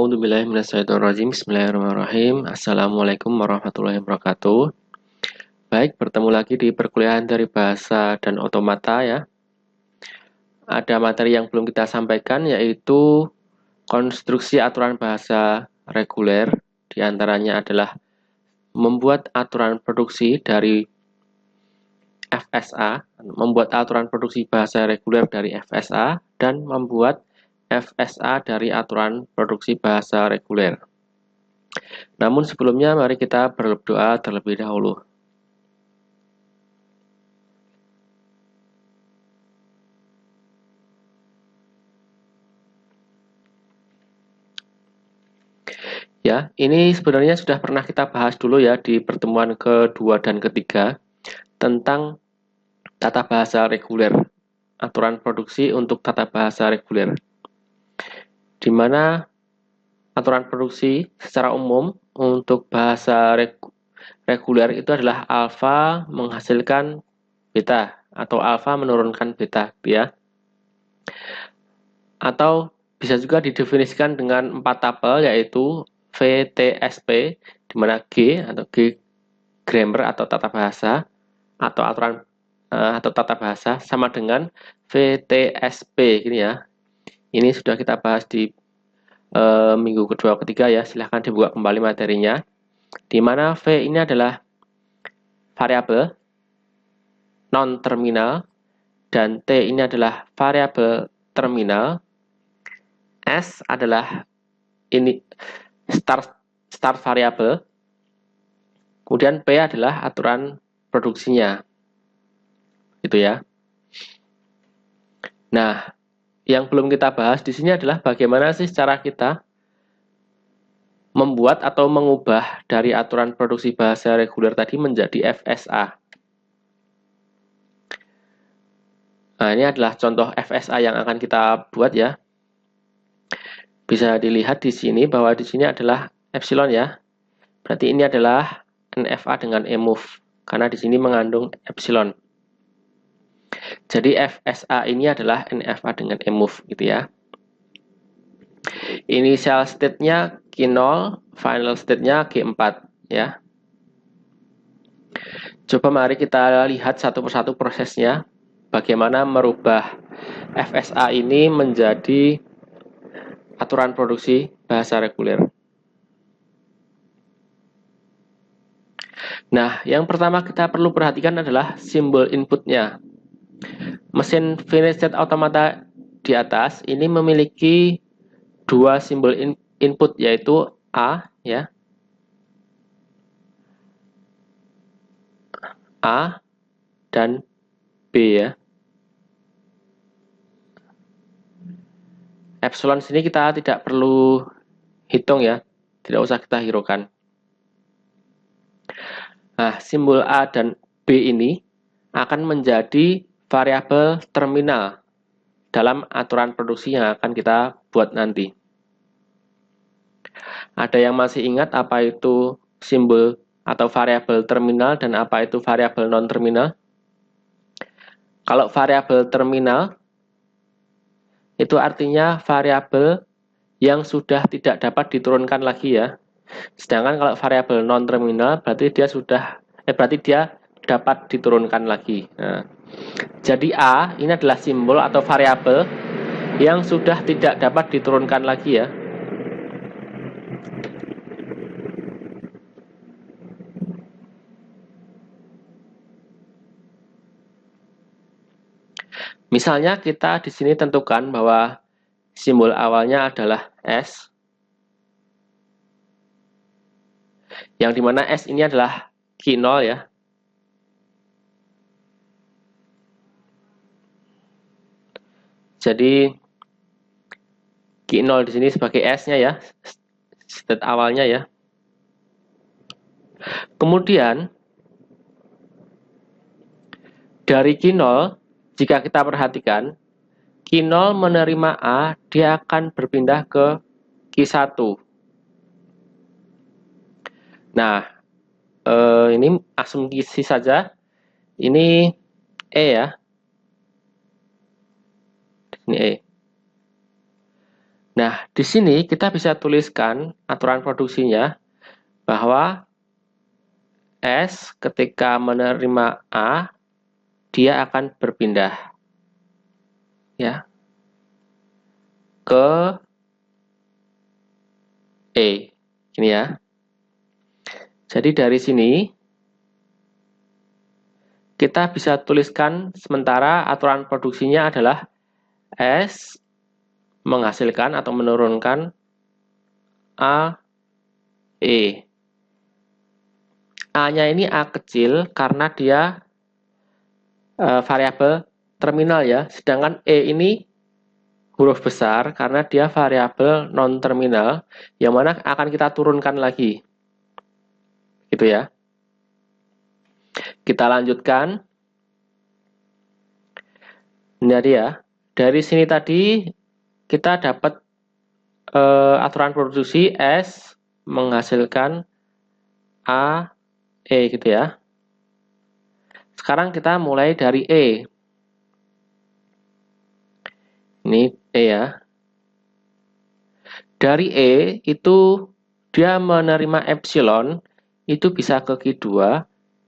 A'udzubillahi minasyaitonirrajim. Bismillahirrahmanirrahim. Assalamualaikum warahmatullahi wabarakatuh. Baik, bertemu lagi di perkuliahan dari bahasa dan otomata ya. Ada materi yang belum kita sampaikan yaitu konstruksi aturan bahasa reguler. Di antaranya adalah membuat aturan produksi dari FSA, membuat aturan produksi bahasa reguler dari FSA, dan membuat FSA dari aturan produksi bahasa reguler. Namun sebelumnya mari kita berdoa terlebih dahulu. Ya, ini sebenarnya sudah pernah kita bahas dulu ya di pertemuan kedua dan ketiga tentang tata bahasa reguler, aturan produksi untuk tata bahasa reguler. Di mana aturan produksi secara umum untuk bahasa reguler itu adalah alfa menghasilkan beta atau alfa menurunkan beta ya. Atau bisa juga didefinisikan dengan 4 tabel yaitu VTSP, di mana G atau G grammar atau tata bahasa atau aturan atau tata bahasa sama dengan VTSP gini ya. Ini sudah kita bahas di minggu kedua ketiga ya. Silahkan dibuka kembali materinya. Di mana V ini adalah variabel non terminal dan T ini adalah variabel terminal. S adalah ini start variabel. Kemudian P adalah aturan produksinya. Gitu ya. Nah, yang belum kita bahas di sini adalah bagaimana sih cara kita membuat atau mengubah dari aturan produksi bahasa reguler tadi menjadi FSA. Nah, ini adalah contoh FSA yang akan kita buat ya. Bisa dilihat di sini bahwa di sini adalah epsilon ya. Berarti ini adalah NFA dengan EMOVE karena di sini mengandung epsilon. Jadi FSA ini adalah NFA dengan EMOVE gitu ya. Initial state-nya Q0, final state-nya Q4 ya. Coba mari kita lihat satu persatu prosesnya. Bagaimana merubah FSA ini menjadi aturan produksi bahasa reguler. Nah, yang pertama kita perlu perhatikan adalah simbol inputnya. Mesin finish state automata di atas ini memiliki dua simbol input yaitu A ya. A dan B ya. Epsilon sini kita tidak perlu hitung ya, tidak usah kita hiraukan. Nah, simbol A dan B ini akan menjadi variabel terminal dalam aturan produksi yang akan kita buat nanti. Ada yang masih ingat apa itu simbol atau variabel terminal dan apa itu variabel non-terminal? Kalau variabel terminal itu artinya variabel yang sudah tidak dapat diturunkan lagi ya. Sedangkan kalau variabel non-terminal berarti dia dapat diturunkan lagi. Nah, jadi A ini adalah simbol atau variabel yang sudah tidak dapat diturunkan lagi ya. Misalnya kita di sini tentukan bahwa simbol awalnya adalah S, yang dimana S ini adalah Q0 ya. Jadi Q0 di sini sebagai S-nya ya, state awalnya ya. Kemudian dari Q0, jika kita perhatikan, Q0 menerima A, dia akan berpindah ke Q1. Nah, ini asumsi saja. Ini E ya. Ini E. Nah, di sini kita bisa tuliskan aturan produksinya bahwa S ketika menerima A, dia akan berpindah ya ke E. Ini ya. Jadi dari sini kita bisa tuliskan sementara aturan produksinya adalah S menghasilkan atau menurunkan A, E. A-nya ini A kecil karena dia variabel terminal ya, sedangkan E ini huruf besar karena dia variabel non-terminal yang mana akan kita turunkan lagi. Gitu ya. Kita lanjutkan. Jadi ya, dari sini tadi kita dapat aturan produksi S menghasilkan A, E gitu ya. Sekarang kita mulai dari E. Ini E ya. Dari E itu dia menerima epsilon itu bisa ke Q2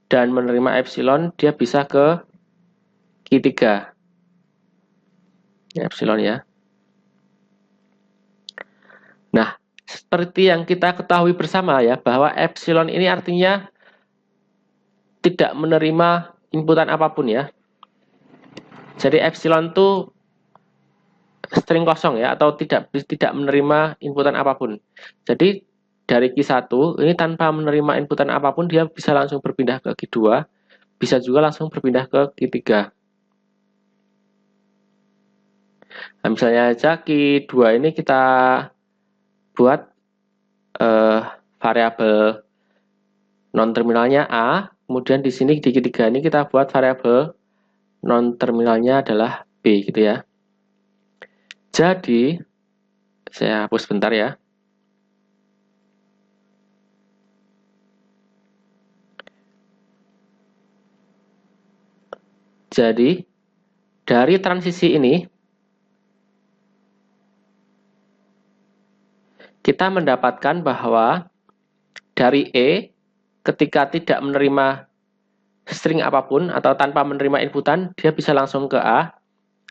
dan menerima epsilon dia bisa ke Q3. Ya, epsilon ya. Nah, seperti yang kita ketahui bersama ya, bahwa epsilon ini artinya tidak menerima inputan apapun ya. Jadi epsilon itu string kosong ya, atau tidak menerima inputan apapun. Jadi dari Q1 ini tanpa menerima inputan apapun dia bisa langsung berpindah ke Q2, bisa juga langsung berpindah ke Q3. Nah, misalnya aja Q2 ini kita buat variabel non-terminalnya A, kemudian di sini di Q3 ini kita buat variabel non-terminalnya adalah B gitu ya. Jadi, saya hapus bentar ya. Jadi, dari transisi ini, kita mendapatkan bahwa dari E, ketika tidak menerima string apapun atau tanpa menerima inputan, dia bisa langsung ke A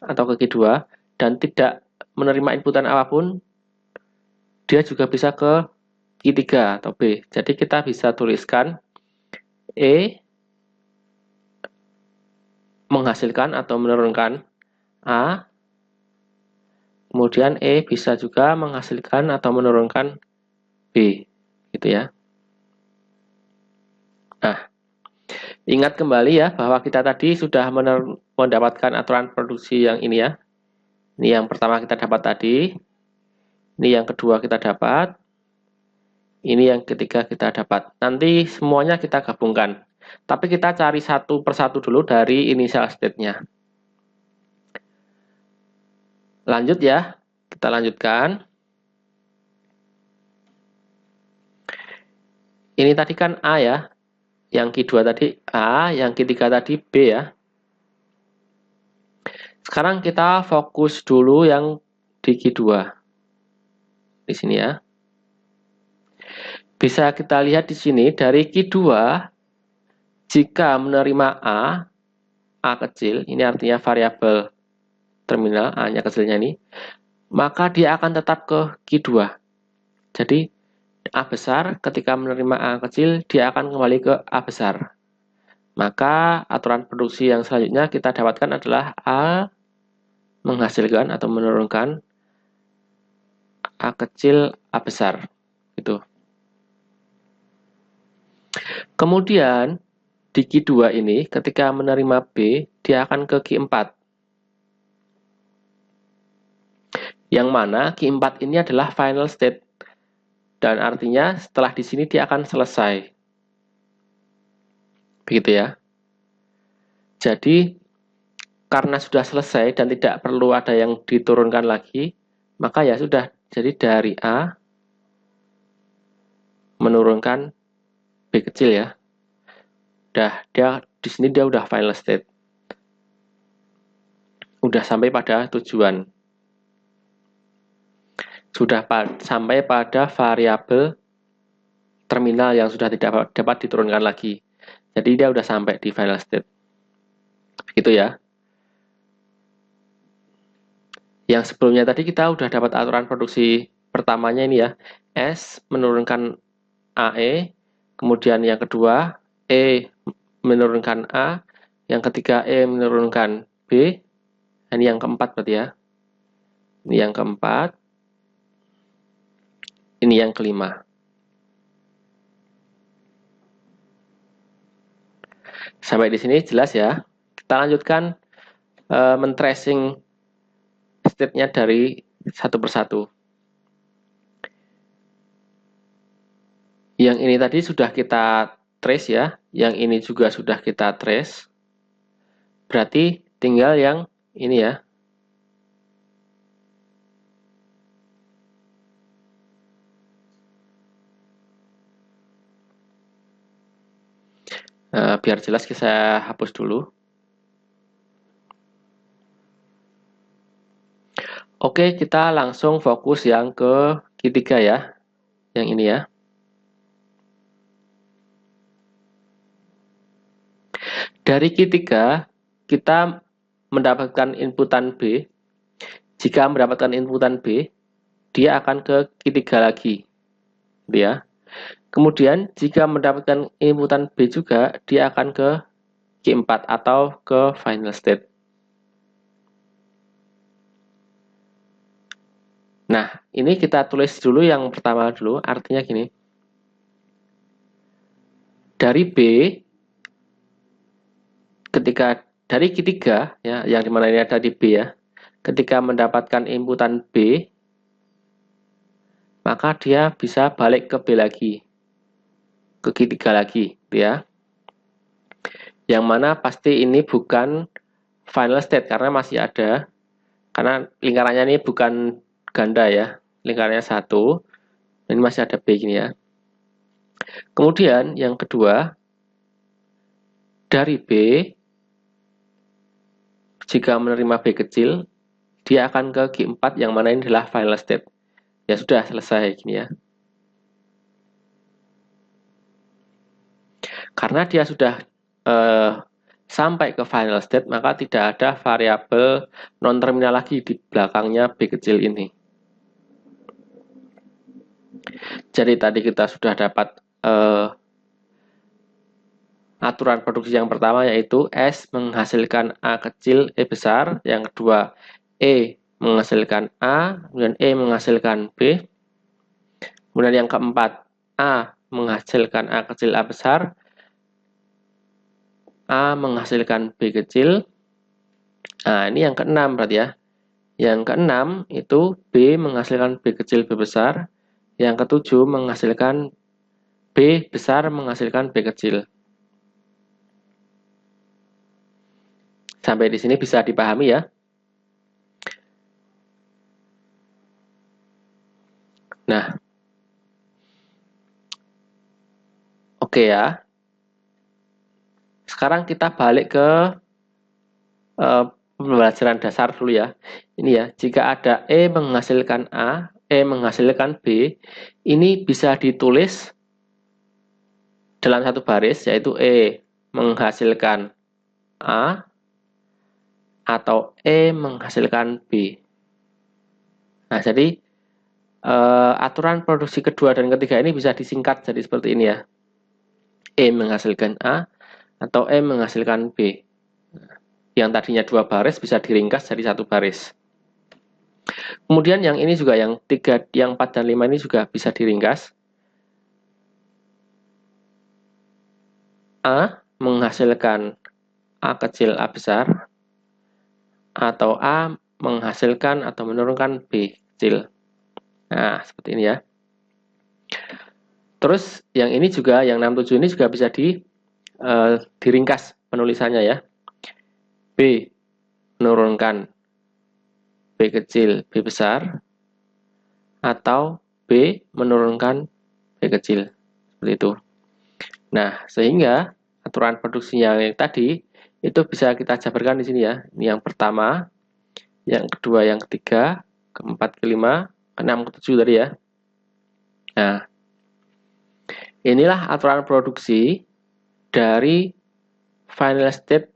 atau ke Q2, dan tidak menerima inputan apapun, dia juga bisa ke Q3 atau B. Jadi kita bisa tuliskan E menghasilkan atau menurunkan A, kemudian E bisa juga menghasilkan atau menurunkan B, gitu ya. Nah, ingat kembali ya bahwa kita tadi sudah mendapatkan aturan produksi yang ini ya. Ini yang pertama kita dapat tadi, ini yang kedua kita dapat, ini yang ketiga kita dapat. Nanti semuanya kita gabungkan. Tapi kita cari satu persatu dulu dari initial state-nya. Lanjut ya, kita lanjutkan. Ini tadi kan A ya, yang Q2 tadi A, yang Q3 tadi B ya. Sekarang kita fokus dulu yang di Q2. Di sini ya. Bisa kita lihat di sini dari Q2, jika menerima A kecil, ini artinya variabel terminal, A-nya kecilnya ini, maka dia akan tetap ke Q2. Jadi, A besar ketika menerima A kecil, dia akan kembali ke A besar. Maka aturan produksi yang selanjutnya kita dapatkan adalah A menghasilkan atau menurunkan A kecil A besar. Gitu. Kemudian di Q2 ini ketika menerima B, dia akan ke Q4. Yang mana Q4 ini adalah final state. Dan artinya setelah di sini dia akan selesai. Begitu ya. Jadi karena sudah selesai dan tidak perlu ada yang diturunkan lagi, maka ya sudah. Jadi dari A menurunkan B kecil ya. Dia di sini dia udah final state. Udah sampai pada tujuan. sudah sampai pada variabel terminal yang sudah tidak dapat diturunkan lagi. Jadi dia sudah sampai di final state. Begitu ya. Yang sebelumnya tadi kita sudah dapat aturan produksi pertamanya ini ya. S menurunkan AE, kemudian yang kedua E menurunkan A, yang ketiga E menurunkan B, ini yang keempat berarti ya. Ini yang keempat, ini yang kelima. Sampai di sini jelas ya. Kita lanjutkan men-tracing state-nya dari satu persatu. Yang ini tadi sudah kita trace ya, yang ini juga sudah kita trace. Berarti tinggal yang ini ya. Biar jelas saya hapus dulu. Oke, kita langsung fokus yang ke ketiga ya. Yang ini ya. Dari ketiga, kita mendapatkan inputan B. Jika mendapatkan inputan B, dia akan ke ketiga lagi. Ya. Kemudian, jika mendapatkan inputan B juga, dia akan ke Q4 atau ke final state. Nah, ini kita tulis dulu yang pertama dulu, artinya gini. Dari B, ketika dari Q3, ya, yang dimana ini ada di B ya, ketika mendapatkan inputan B, maka dia bisa balik ke B lagi, ke Q3 lagi, ya. Yang mana pasti ini bukan final state, karena masih ada, karena lingkarannya ini bukan ganda ya, lingkarannya satu, ini masih ada B gini ya. Kemudian yang kedua, dari B, jika menerima B kecil, dia akan ke Q4 yang mana ini adalah final state. Ya sudah selesai gini ya. Karena dia sudah sampai ke final state, maka tidak ada variabel non-terminal lagi di belakangnya B kecil ini. Jadi tadi kita sudah dapat aturan produksi yang pertama yaitu S menghasilkan A kecil, E besar. Yang kedua, E menghasilkan A, kemudian E menghasilkan B. Kemudian yang keempat, A menghasilkan A kecil, A besar. A menghasilkan B kecil. Nah, ini yang keenam berarti ya. Yang keenam itu B menghasilkan B kecil, B besar. Yang ketujuh menghasilkan B besar menghasilkan B kecil. Sampai di sini bisa dipahami ya. Nah, oke ya. Sekarang kita balik ke pembelajaran dasar dulu ya. Ini ya, jika ada E menghasilkan A, E menghasilkan B, ini bisa ditulis dalam satu baris, yaitu E menghasilkan A atau E menghasilkan B. Nah, jadi aturan produksi kedua dan ketiga ini bisa disingkat jadi seperti ini ya. E menghasilkan A atau E menghasilkan B. Yang tadinya dua baris bisa diringkas jadi satu baris. Kemudian yang ini juga yang 3, yang 4 dan 5 ini juga bisa diringkas. A menghasilkan A kecil A besar atau A menghasilkan atau menurunkan B kecil. Nah, seperti ini ya. Terus yang ini juga, yang 67 ini juga bisa diringkas penulisannya ya. B menurunkan B kecil B besar atau B menurunkan B kecil. Seperti itu. Nah, sehingga aturan produksinya yang tadi itu bisa kita jabarkan di sini ya. Ini yang pertama, yang kedua, yang ketiga, keempat, kelima, 6 ke 7 tadi ya. Nah, inilah aturan produksi dari final state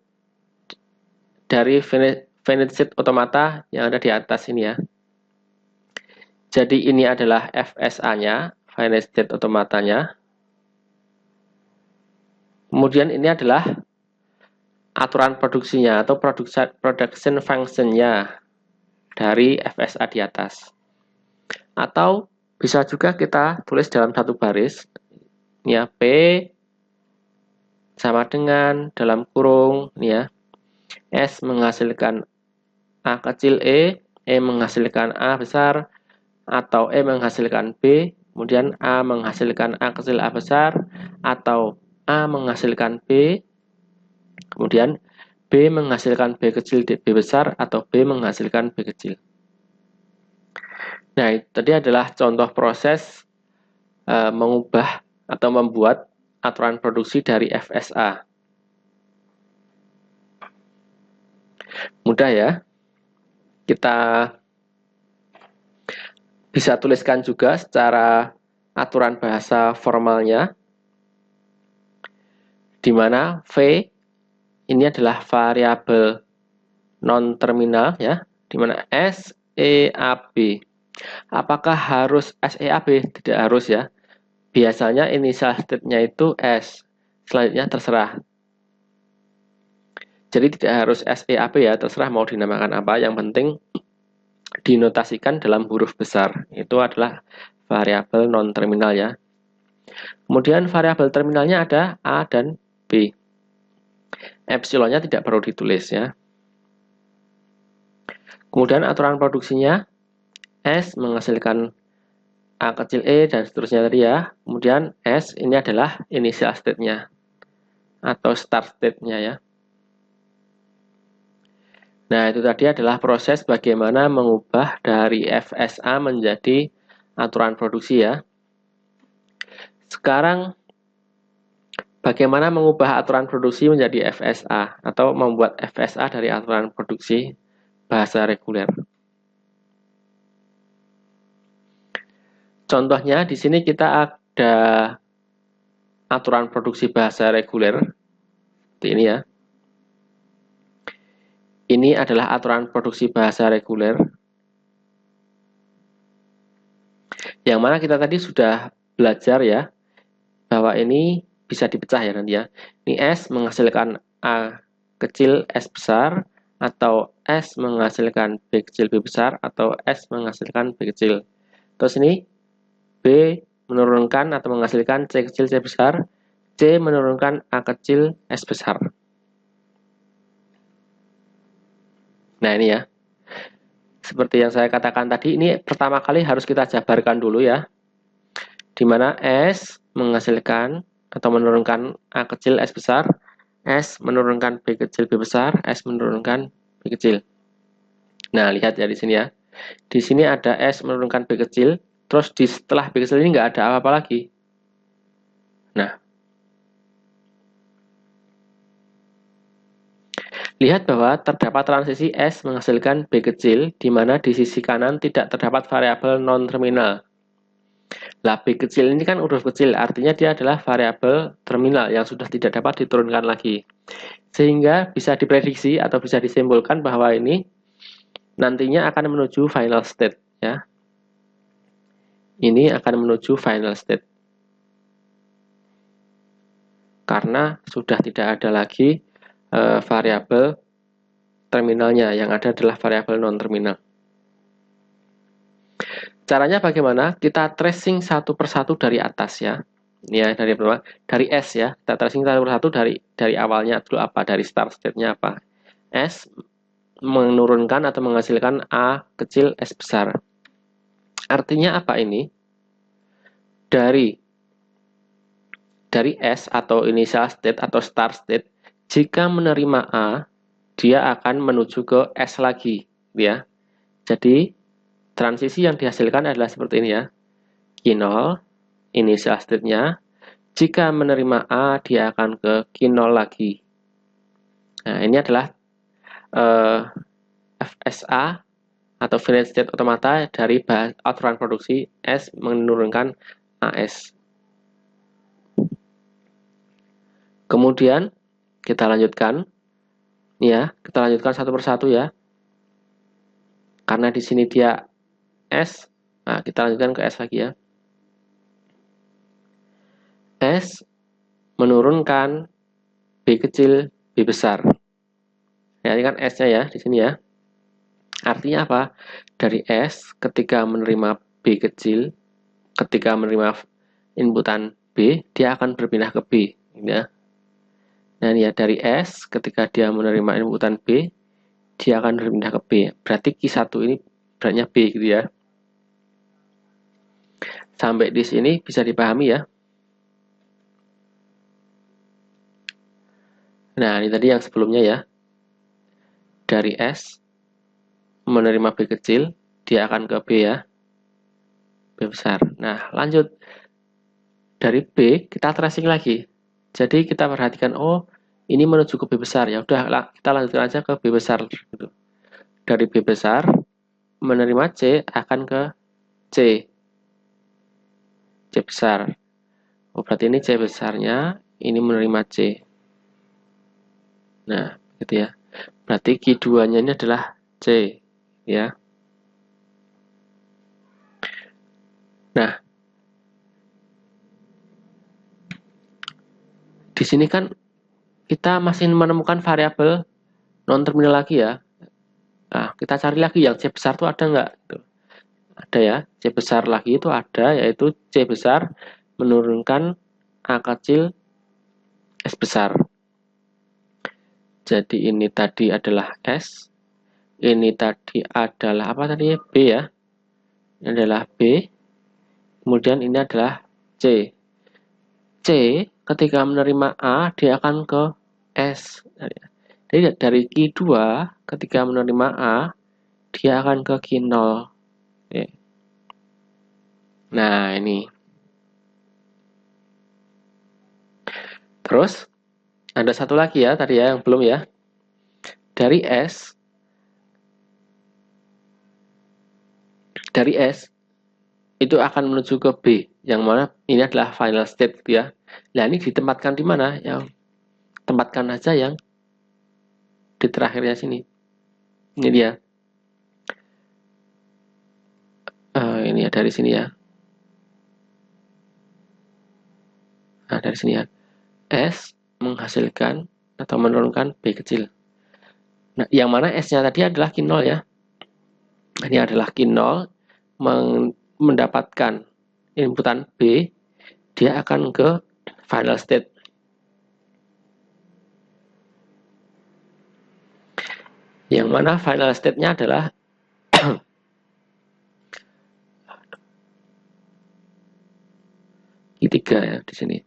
dari finite state automata yang ada di atas ini ya. Jadi ini adalah FSA-nya, finite state automatanya. Kemudian ini adalah aturan produksinya atau production function-nya dari FSA di atas. Atau bisa juga kita tulis dalam satu baris. Ya, P sama dengan dalam kurung ya. S menghasilkan A kecil E menghasilkan A besar, atau E menghasilkan B, kemudian A menghasilkan A kecil A besar, atau A menghasilkan B, kemudian B menghasilkan B kecil B besar, atau B menghasilkan B kecil. Nah, itu tadi adalah contoh proses mengubah atau membuat aturan produksi dari FSA. Mudah ya. Kita bisa tuliskan juga secara aturan bahasa formalnya, di mana V ini adalah variabel non-terminal ya, di mana SEAB. Apakah harus SEAB? Tidak harus ya. Biasanya initial state-nya itu S, selanjutnya terserah. Jadi tidak harus SEAB ya, terserah mau dinamakan apa, yang penting dinotasikan dalam huruf besar. Itu adalah variabel non-terminal ya. Kemudian variabel terminalnya ada A dan B. Epsilonnya tidak perlu ditulis ya. Kemudian aturan produksinya S menghasilkan A kecil E dan seterusnya tadi ya. Kemudian S ini adalah initial state-nya atau start state-nya ya. Nah, itu tadi adalah proses bagaimana mengubah dari FSA menjadi aturan produksi ya. Sekarang bagaimana mengubah aturan produksi menjadi FSA atau membuat FSA dari aturan produksi bahasa reguler. Contohnya di sini kita ada aturan produksi bahasa reguler seperti ini ya. Ini adalah aturan produksi bahasa reguler yang mana kita tadi sudah belajar ya bahwa ini bisa dipecah ya nanti ya. Ini S menghasilkan A kecil S besar, atau S menghasilkan B kecil B besar, atau S menghasilkan B kecil. Terus ini B menurunkan atau menghasilkan C kecil C besar, C menurunkan A kecil S besar. Nah ini ya, seperti yang saya katakan tadi, ini pertama kali harus kita jabarkan dulu ya, dimana S menghasilkan atau menurunkan A kecil S besar, S menurunkan B kecil B besar, S menurunkan B kecil. Nah lihat ya di sini ya, di sini ada S menurunkan B kecil, terus di setelah B kecil ini nggak ada apa-apa lagi. Nah, lihat bahwa terdapat transisi S menghasilkan B kecil, di mana di sisi kanan tidak terdapat variabel non-terminal. Lah, B kecil ini kan huruf kecil, artinya dia adalah variabel terminal yang sudah tidak dapat diturunkan lagi. Sehingga bisa diprediksi atau bisa disimpulkan bahwa ini nantinya akan menuju final state. Ya. Ini akan menuju final state. Karena sudah tidak ada lagi variabel terminalnya, yang ada adalah variabel non-terminal. Caranya bagaimana? Kita tracing satu persatu dari atas ya. Ini ya dari S ya. Kita tracing satu persatu dari awalnya dulu apa, dari start state-nya apa. S menurunkan atau menghasilkan A kecil S besar. Artinya apa ini? Dari S atau initial state atau start state, jika menerima A, dia akan menuju ke S lagi, ya. Jadi, transisi yang dihasilkan adalah seperti ini ya. Q0, initial state-nya. Jika menerima A, dia akan ke Q0 lagi. Nah, ini adalah FSA atau finite state automata dari aturan produksi S menurunkan AS. Kemudian kita lanjutkan, ya, kita lanjutkan satu persatu ya. Karena di sini dia S, nah kita lanjutkan ke S lagi ya. S menurunkan B kecil, B besar. Ya, ini kan S-nya ya di sini ya. Artinya apa? Dari S ketika menerima B kecil, ketika menerima inputan B, dia akan berpindah ke B, ya. Dan ya dari S ketika dia menerima inputan B, dia akan berpindah ke B. Berarti Q1 ini beratnya B gitu ya. Sampai di sini bisa dipahami ya. Nah, ini tadi yang sebelumnya ya. Dari S menerima B kecil, dia akan ke B ya. B besar. Nah, lanjut. Dari B kita tracing lagi. Jadi kita perhatikan, oh ini menuju ke B besar. Ya udah, kita lanjutkan aja ke B besar gitu. Dari B besar menerima C akan ke C. C besar. Oh, berarti ini C besarnya, ini menerima C. Nah, gitu ya. Berarti Q2-nya ini adalah C, ya. Nah, di sini kan kita masih menemukan variabel non-terminal lagi ya. Nah, kita cari lagi yang C besar itu ada nggak? Ada ya, C besar lagi itu ada, yaitu C besar menurunkan A kecil S besar. Jadi ini tadi adalah S, ini tadi adalah apa tadi? B ya. Ini adalah B, kemudian ini adalah C. C ketika menerima A, dia akan ke S. Jadi dari Q2 ketika menerima A, dia akan ke Q0. Oke. Nah, ini. Terus, ada satu lagi ya, tadi ya, yang belum ya. Dari S, itu akan menuju ke B, yang mana ini adalah final state gitu ya. Nah, ini ditempatkan di mana? Yang tempatkan aja yang di terakhirnya sini. Ini dia. Ini ya dari sini ya. Nah, dari sini ya. S menghasilkan atau menurunkan B kecil. Nah, yang mana S-nya tadi adalah Q0 ya. Ini adalah Q0 mendapatkan inputan B, dia akan ke final state. Yang mana final state-nya adalah Q3 ya di sini.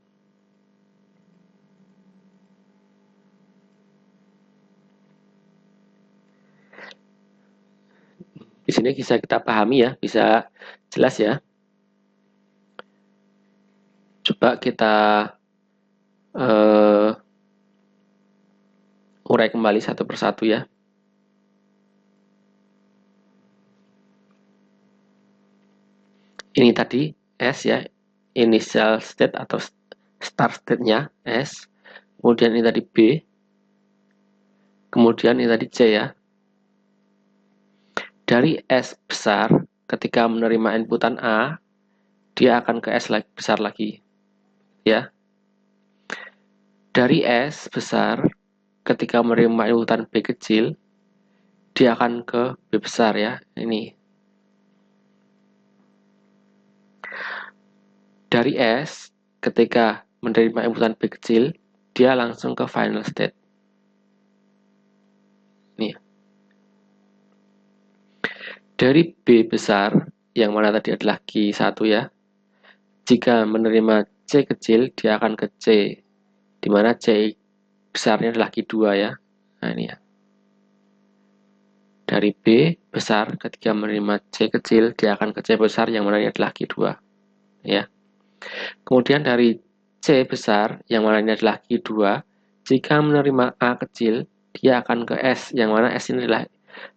Di sini bisa kita pahami ya, bisa jelas ya. Coba kita urai kembali satu persatu ya. Ini tadi S ya, initial state atau start state-nya S. Kemudian ini tadi B. Kemudian ini tadi C ya. Dari S besar, ketika menerima inputan A, dia akan ke S besar lagi. Ya. Dari S besar, ketika menerima inputan B kecil, dia akan ke B besar ya. Ini. Dari S, ketika menerima inputan B kecil, dia langsung ke final state. Nih. Dari B besar, yang mana tadi adalah Q1 ya, jika menerima C kecil, dia akan ke C, di mana C besarnya adalah Q2 ya. Nah ini ya. Dari B besar, ketika menerima C kecil, dia akan ke C besar, yang mana ini adalah Q2 ya. Kemudian dari C besar, yang mana ini adalah Q2, jika menerima A kecil, dia akan ke S, yang mana S ini adalah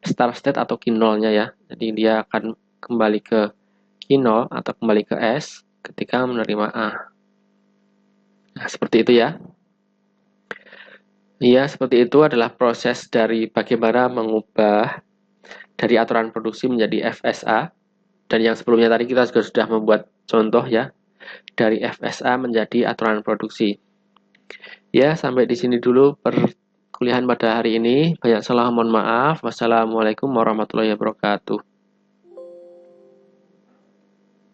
start state atau key nolnya ya. Jadi dia akan kembali ke key nol atau kembali ke S ketika menerima A. Nah, seperti itu ya. Ya, seperti itu adalah proses dari bagaimana mengubah dari aturan produksi menjadi FSA. Dan yang sebelumnya tadi kita juga sudah membuat contoh ya, dari FSA menjadi aturan produksi. Ya, sampai di sini dulu perkuliahan pada hari ini. Banyak salah, mohon maaf. Wassalamualaikum warahmatullahi wabarakatuh.